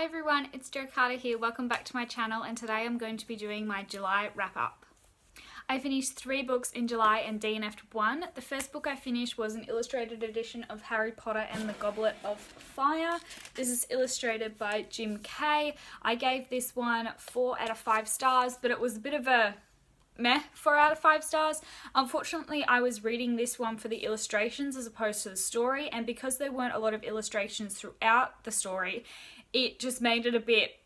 Hi everyone, it's Jo Carter here. Welcome back to my channel, and today I'm going to be doing my July wrap up. I finished 3 books in July and DNF'd 1. The first book I finished was an illustrated edition of Harry Potter and the Goblet of Fire. This is illustrated by Jim Kay. I gave this one 4 out of 5 stars, but it was a bit of a meh 4 out of 5 stars. Unfortunately, I was reading this one for the illustrations as opposed to the story, and because there weren't a lot of illustrations throughout the story, it just made it a bit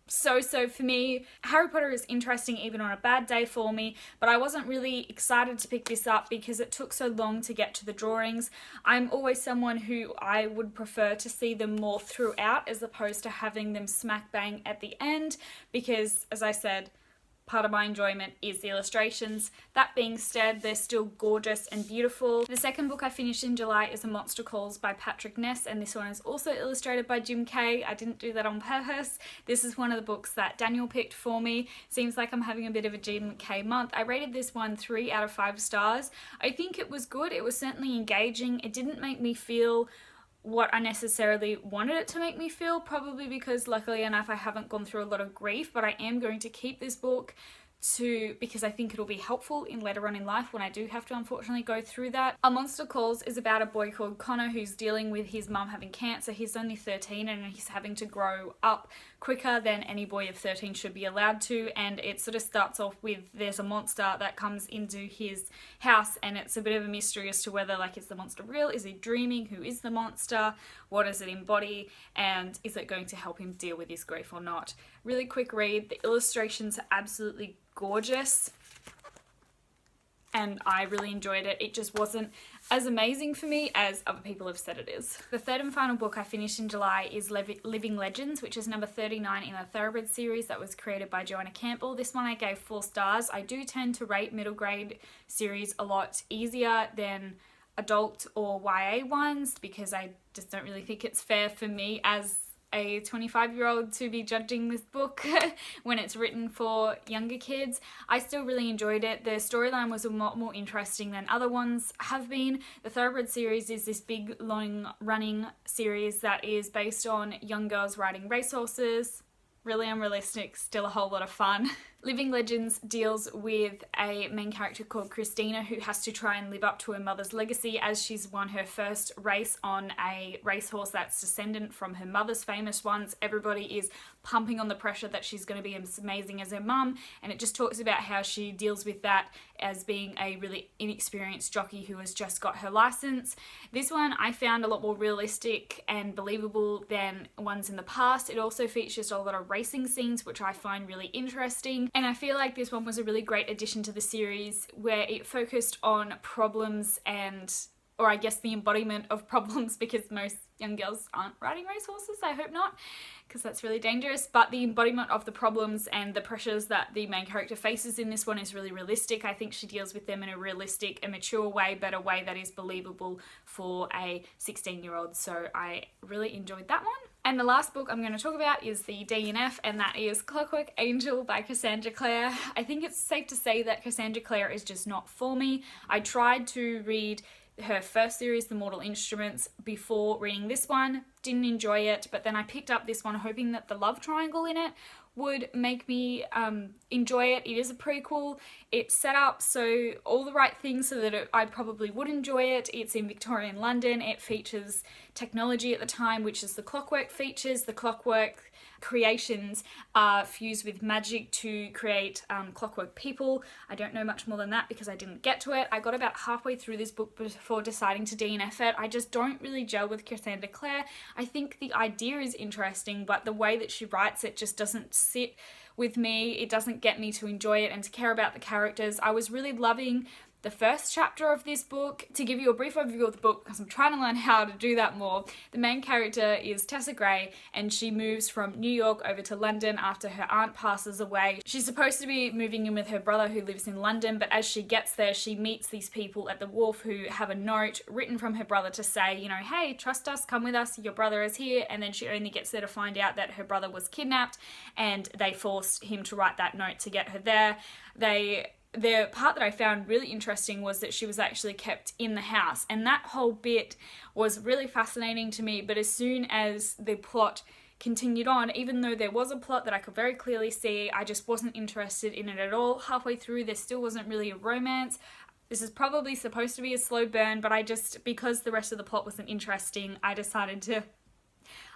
so for me. Harry Potter is interesting even on a bad day for me, but I wasn't really excited to pick this up because it took so long to get to the drawings. I'm always someone who I would prefer to see them more throughout as opposed to having them smack bang at the end, because as I said, part of my enjoyment is the illustrations. That being said, they're still gorgeous and beautiful. The second book I finished in July is A Monster Calls by Patrick Ness, and this one is also illustrated by Jim Kay. I didn't do that on purpose. This is one of the books that Daniel picked for me. Seems like I'm having a bit of a Jim Kay month. I rated this one 3 out of 5 stars. I think it was good. It was certainly engaging. It didn't make me feel what I necessarily wanted it to make me feel, probably because luckily enough I haven't gone through a lot of grief, but I am going to keep this book because I think it'll be helpful in later on in life when I do have to unfortunately go through that. A Monster Calls is about a boy called Connor who's dealing with his mum having cancer. He's only 13 and he's having to grow up quicker than any boy of 13 should be allowed to, and it sort of starts off with there's a monster that comes into his house, and it's a bit of a mystery as to whether, like, is the monster real, is he dreaming, who is the monster, what does it embody, and is it going to help him deal with his grief or not. Really quick read. The illustrations are absolutely gorgeous and I really enjoyed it. It just wasn't as amazing for me as other people have said it is. The third and final book I finished in July is Living Legends, which is number 39 in the Thoroughbred series that was created by Joanna Campbell. This one I gave 4 stars. I do tend to rate middle grade series a lot easier than adult or YA ones because I just don't really think it's fair for me as a 25-year-old to be judging this book when it's written for younger kids. I still really enjoyed it. The storyline was a lot more interesting than other ones have been. The Thoroughbred series is this big, long-running series that is based on young girls riding racehorses. Really unrealistic, still a whole lot of fun. Living Legends deals with a main character called Christina who has to try and live up to her mother's legacy as she's won her first race on a racehorse that's descendant from her mother's famous ones. Everybody is pumping on the pressure that she's going to be as amazing as her mum, and it just talks about how she deals with that as being a really inexperienced jockey who has just got her license. This one I found a lot more realistic and believable than ones in the past. It also features a lot of racing scenes, which I find really interesting. And I feel like this one was a really great addition to the series where it focused on problems or I guess the embodiment of problems, because most young girls aren't riding racehorses, I hope not, because that's really dangerous, but the embodiment of the problems and the pressures that the main character faces in this one is really realistic. I think she deals with them in a realistic and mature way, but a way that is believable for a 16-year-old, so I really enjoyed that one. And the last book I'm going to talk about is the DNF, and that is Clockwork Angel by Cassandra Clare. I think it's safe to say that Cassandra Clare is just not for me. I tried to read her first series, The Mortal Instruments, before reading this one. Didn't enjoy it, but then I picked up this one hoping that the love triangle in it would make me enjoy it. It is a prequel. It's set up so all the right things so that I probably would enjoy it. It's in Victorian London. It features technology at the time, which is the Clockwork features. The Clockwork creations are fused with magic to create clockwork people. I don't know much more than that because I didn't get to it. I got about halfway through this book before deciding to DNF it. I just don't really gel with Cassandra Clare. I think the idea is interesting, but the way that she writes it just doesn't sit with me. It doesn't get me to enjoy it and to care about the characters. I was really loving the first chapter of this book. To give you a brief overview of the book, because I'm trying to learn how to do that more, the main character is Tessa Gray, and she moves from New York over to London after her aunt passes away. She's supposed to be moving in with her brother who lives in London, but as she gets there, she meets these people at the wharf who have a note written from her brother to say, you know, hey, trust us, come with us, your brother is here, and then she only gets there to find out that her brother was kidnapped, and they forced him to write that note to get her there. The part that I found really interesting was that she was actually kept in the house, and that whole bit was really fascinating to me, but as soon as the plot continued on, even though there was a plot that I could very clearly see. I just wasn't interested in it at all. Halfway through, there still wasn't really a romance. This is probably supposed to be a slow burn, but because the rest of the plot wasn't interesting, I decided to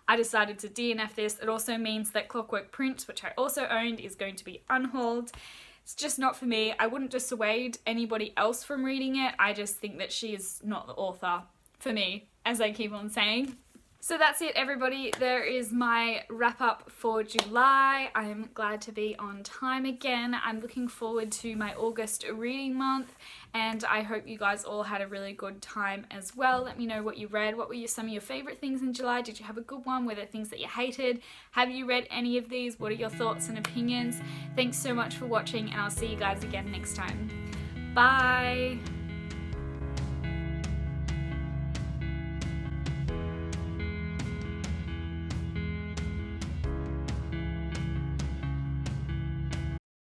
DNF this. It also means that Clockwork Prince, which I also owned, is going to be unhauled. It's just not for me. I wouldn't dissuade anybody else from reading it. I just think that she is not the author for me, as I keep on saying. So that's it, everybody. There is my wrap up for July. I am glad to be on time again. I'm looking forward to my August reading month, and I hope you guys all had a really good time as well. Let me know what you read. What were some of your favourite things in July? Did you have a good one? Were there things that you hated? Have you read any of these? What are your thoughts and opinions? Thanks so much for watching, and I'll see you guys again next time. Bye!